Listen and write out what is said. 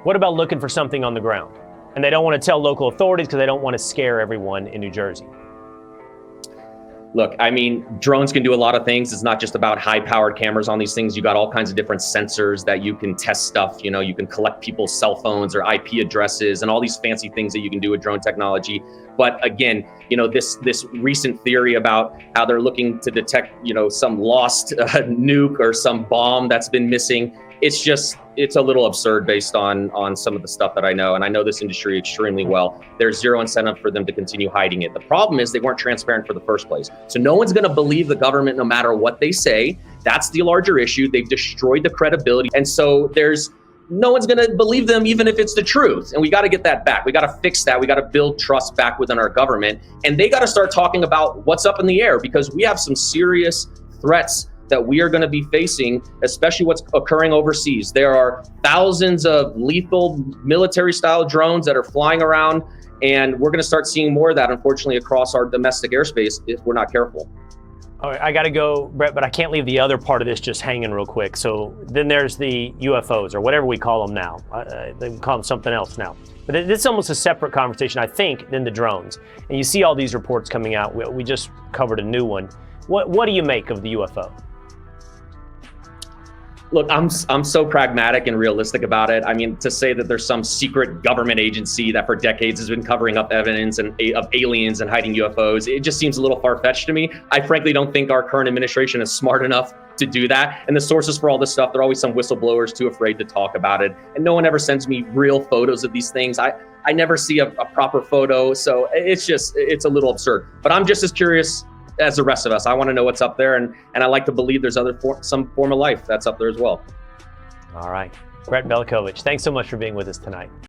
What about looking for something on the ground? And they don't want to tell local authorities because they don't want to scare everyone in New Jersey. Look, I mean, drones can do a lot of things. It's not just about high-powered cameras on these things. You got all kinds of different sensors that you can test stuff. You know, you can collect people's cell phones or IP addresses and all these fancy things that you can do with drone technology. But again, you know, this recent theory about how they're looking to detect, you know, some lost nuke or some bomb that's been missing. It's a little absurd based on some of the stuff that I know. And I know this industry extremely well. There's zero incentive for them to continue hiding it. The problem is they weren't transparent for the first place. So no one's going to believe the government no matter what they say. That's the larger issue. They've destroyed the credibility. And so no one's going to believe them, even if it's the truth. And we got to get that back. We got to fix that. We got to build trust back within our government. And they got to start talking about what's up in the air, because we have some serious threats that we are going to be facing, especially what's occurring overseas. There are thousands of lethal military-style drones that are flying around, and we're going to start seeing more of that, unfortunately, across our domestic airspace if we're not careful. All right, I got to go, Brett, but I can't leave the other part of this just hanging real quick. So then there's the UFOs, or whatever we call them now. They call them something else now. But it's almost a separate conversation, I think, than the drones. And you see all these reports coming out. We just covered a new one. What do you make of the UFO? Look, I'm so pragmatic and realistic about it. I mean, to say that there's some secret government agency that for decades has been covering up evidence of aliens and hiding UFOs, it just seems a little far-fetched to me. I frankly don't think our current administration is smart enough to do that. And the sources for all this stuff, there are always some whistleblowers too afraid to talk about it. And no one ever sends me real photos of these things. I never see a proper photo. So it's a little absurd. But I'm just as curious as the rest of us. I want to know what's up there, and I like to believe there's some form of life that's up there as well. All right. Brett Belikovich, thanks so much for being with us tonight.